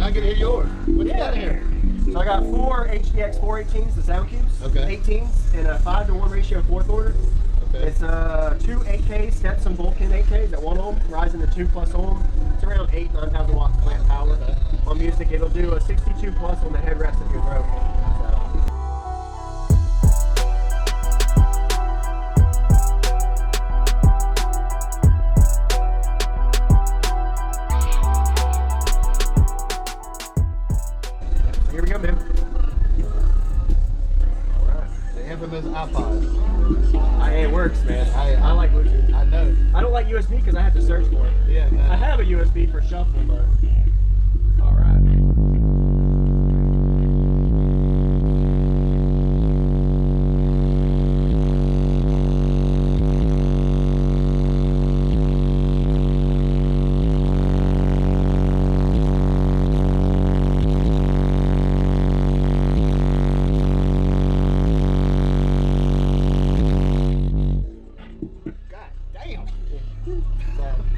I can hear yours. What you got here? So I got 4 HDX 418s, the sound cubes. Okay. 18s in a 5-to-1 ratio, 4th order. Okay. It's 2 8K Stetson Vulcan 8Ks at 1 ohm, rising to 2+ ohm. It's around 9,000 watts plant power. Okay. On music, it'll do a 62+ on the headrest of your throat. Here we go, man. Alright. The infamous iPod. It works, man. I like Bluetooth. I know. I don't like USB because I have to search for it. Yeah, no. I have a USB for shuffle, but alright.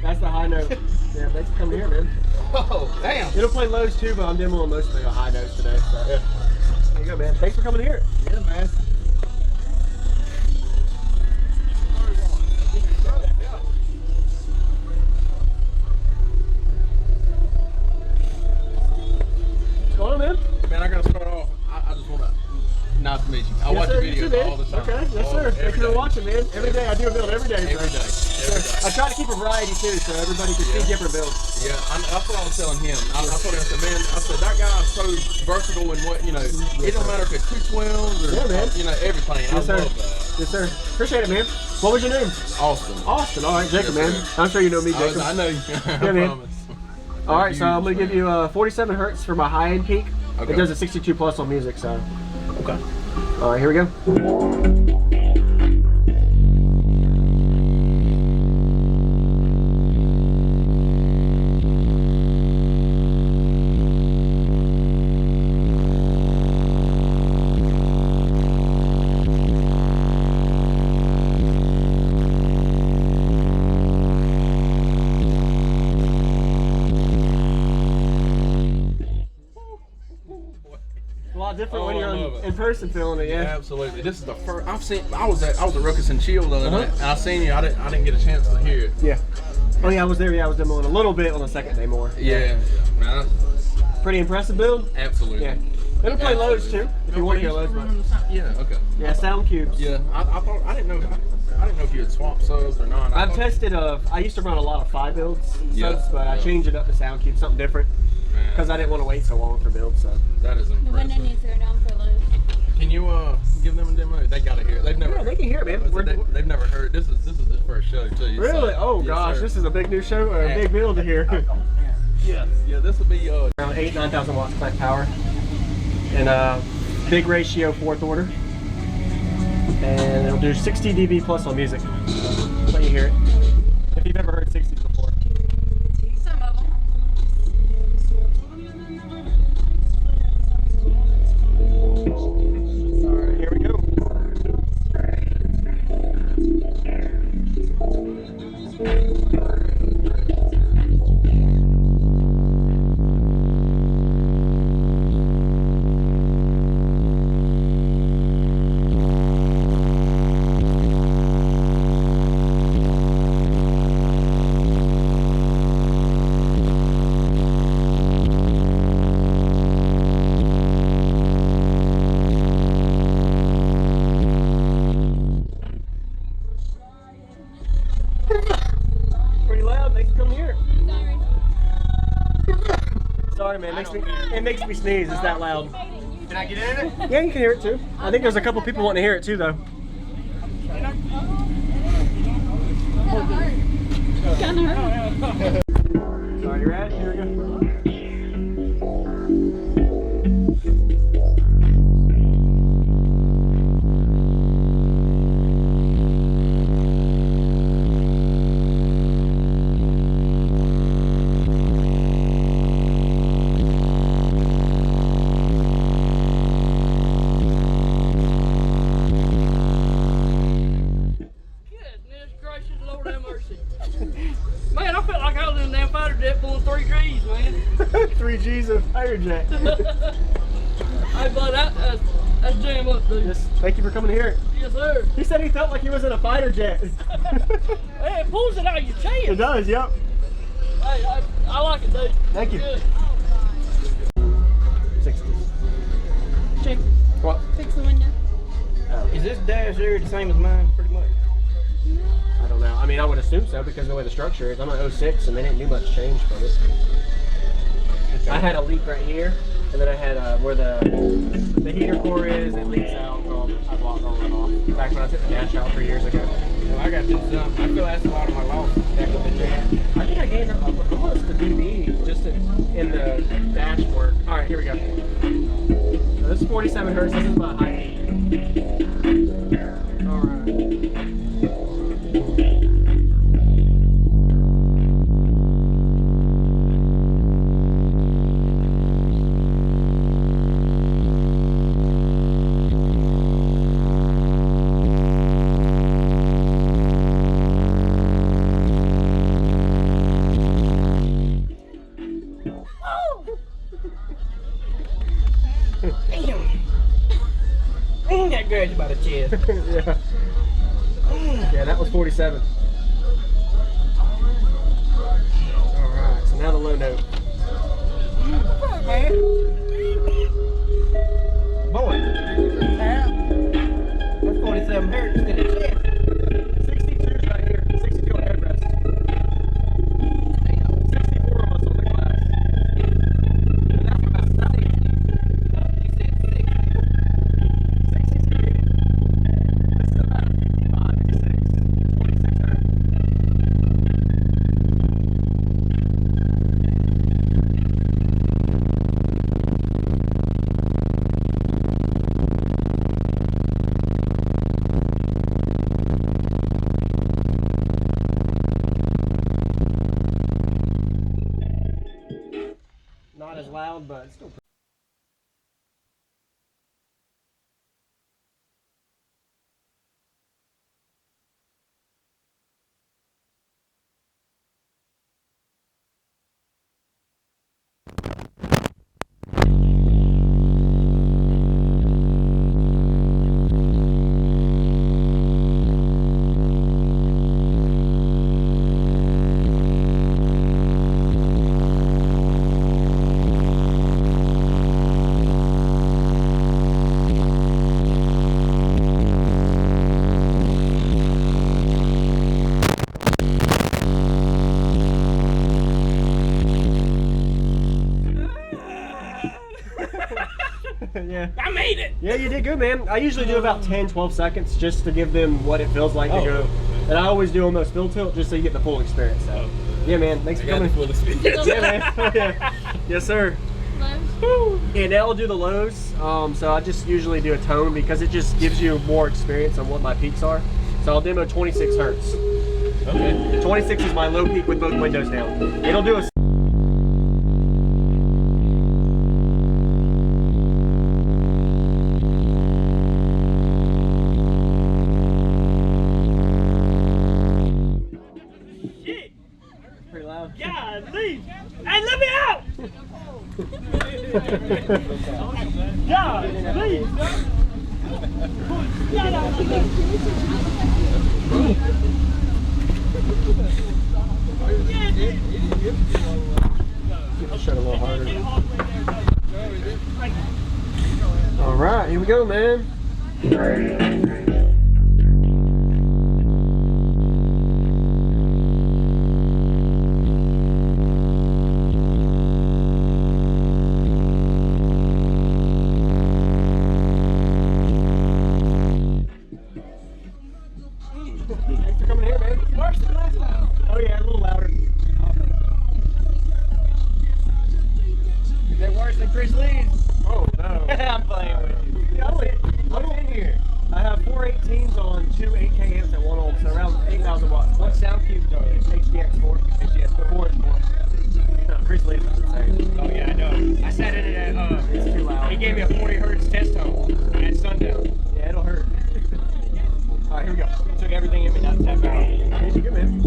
That's the high note. Yeah, thanks for coming here, man. Oh, damn. It'll play lows too, but I'm demoing mostly the high notes today. So Yeah. there you go, man. Thanks for coming here. Yeah, man. What's going on, man? Man, I gotta start off. I just wanna. Nice to meet you. I watch sir, your you too, videos man. all the time. Okay, yes, All- sir. every Thanks for day. watching, man. Every day. I do a build every day. Every day. Every day. I try to keep a variety too, so everybody can see different builds. Yeah, that's what I was telling him. I told him, I said, man, I said, that guy is so versatile in what, you know, it don't matter if it's 212s or, Yeah, man. you know, everything. I Yes, sir. love that. Yes, sir. Appreciate it, man. What was your name? Austin. Austin. All right, Jacob, Yes, man. sir. I'm sure you know me, Jacob. I know you. I man. promise. All right, so I'm gonna give you 47 hertz for my high-end peak. Okay. It does a 62+ on music, so. Okay. All right, here we go. A lot different when Oh, you're I love it. in person feeling it, Yeah, yeah. absolutely. This is the first I've seen. I was at Ruckus and Chill the other night, and I seen you. I didn't get a chance to hear it. Yeah. Oh yeah, I was there. Yeah, I was demoing a little bit on the second day more. Yeah, man. Pretty impressive build. Absolutely. Yeah. It'll play lows too if you want to hear lows. But Yeah. Okay. yeah, sound cubes. Yeah. I thought I didn't know if you had swapped subs or not. I've tested. I used to run a lot of 5 builds Yeah, subs, but I yeah. changed it up to sound cube, something different, because I didn't want to wait so long for builds. So. That is The window impressive. needs to go down for loose. Can you give them a demo? They gotta hear it. They've never. Yeah, they can hear it, man. They've never heard. This is the first show too. Really? So, Oh yes, gosh, sir. this is a big new show, or a big build to hear. Yes. Yeah. This will be Around 9,000 watts plant power, and big ratio 4th order, and it'll do 60 dB+ on music. Let you hear it. If you've ever heard 60s before. Some of them. Alright, here we go. Pretty loud, makes me come here. Sorry man, it makes me sneeze, it's that loud. Can I get in it? Yeah, you can hear it too. I think there's a couple people wanting to hear it too though. Kinda hurt. Alright, you ready? Here we go. Goodness gracious, Lord have mercy. Man, I felt like I was in a damn fighter jet pulling 3 trees, man. a fighter jet. Hey, bud, that's jam up, dude. Yes, thank you for coming here. Yes, sir. He said he felt like he was in a fighter jet. Hey, it pulls it out of your chest. It does, yep. Hey, I like it, dude. Thank you. Good. 60s. Check. What? Fix the window. Is this dash area the same as mine, pretty much? I don't know. I mean, I would assume so because of the way the structure is. I'm an 06 and they didn't do much change from it. I had a leak right here, and then I had where the heater core is, it leaks out. I blocked all that off. Back when I took the dash out 3 years ago. Well, I got this I feel that's a lot of my loss back up in there. I think I gained almost the DB just in the dash work. All right, here we go. So this is 47 hertz. This is my high peak. All right. Ain't that grudge about a chest. Yeah. Yeah, that was 47. All right, so now the low note. Boy, that's 47 hertz instead of chest. 62 is right here. 62 on headrest. 64 almost on the glass. That's about 60. You said 60. 63. This is about 5 to 6. 26 hertz. Not as loud, but it's still pretty. Yeah. I made it! Yeah, you did good, man. I usually do about 10, 12 seconds just to give them what it feels like to go. And I always do almost full tilt just so you get the full experience. So, yeah, man. Thanks for coming. Yeah, man. Yeah. Yes, sir. Low. Yeah, now I'll do the lows. So I just usually do a tone because it just gives you more experience on what my peaks are. So I'll demo 26 hertz. Okay. 26 is my low peak with both windows down. It'll do a pretty loud. God, leave! Hey, let me out! God, please! Shut a little harder. All right, here we go, man. Thanks for coming here, man. Worse than last time. Oh yeah, a little louder. Is that worse than Chris Lee's? Oh no. I'm playing with you. I'm in here. I have 4 18s on 2 8K amps at 1 ohm, so around 8,000 watts. What sound cubes are they? HDX4. HDX4. No, Chris Lee's is insane. Oh yeah, I know. I sat in it at, It's too loud. he gave me a 40 hertz test tone at sundown. Yeah, it'll hurt. Alright, here we go. Took everything in me not to tap out. Here's your good, man.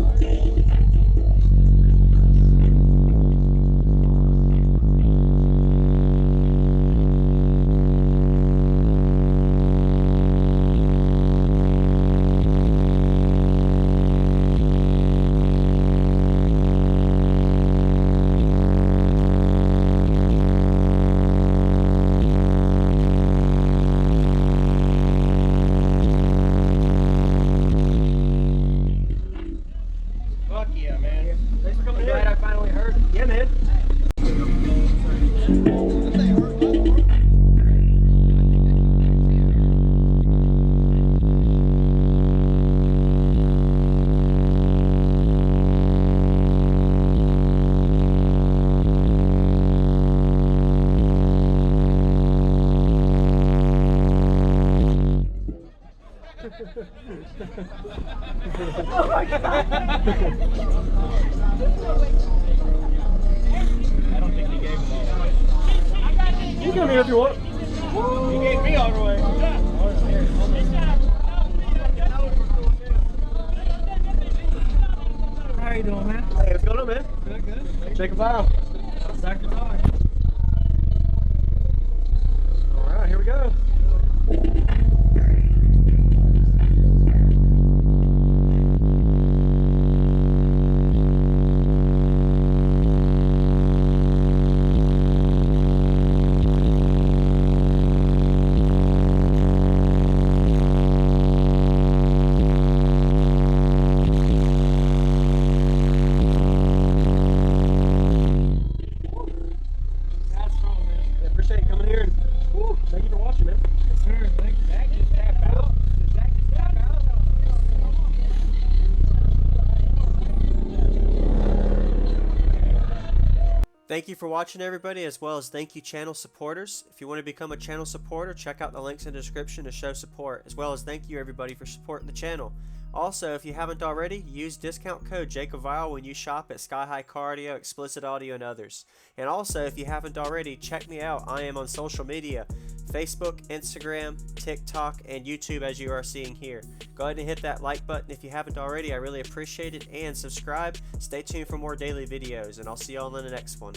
You come here if you want. He gave me all the way. How you doing, man? Hey, what's going on, man? Good, good. Shake a file. Dr. Todd. All right, here we go. That's wrong, man. I appreciate you coming here and thank you for watching, man. Yes, sir. Thank you. Zach just tap out. Did Zach just tap out? Thank you for watching, everybody, as well as thank you channel supporters. If you want to become a channel supporter, check out the links in the description to show support, as well as thank you everybody for supporting the channel. Also, if you haven't already, use discount code JacobVile when you shop at Sky High Cardio, Explicit Audio, and others. And also, if you haven't already, check me out. I am on social media, Facebook, Instagram, TikTok, and YouTube, as you are seeing here. Go ahead and hit that like button if you haven't already. I really appreciate it. And subscribe. Stay tuned for more daily videos, and I'll see you all in the next one.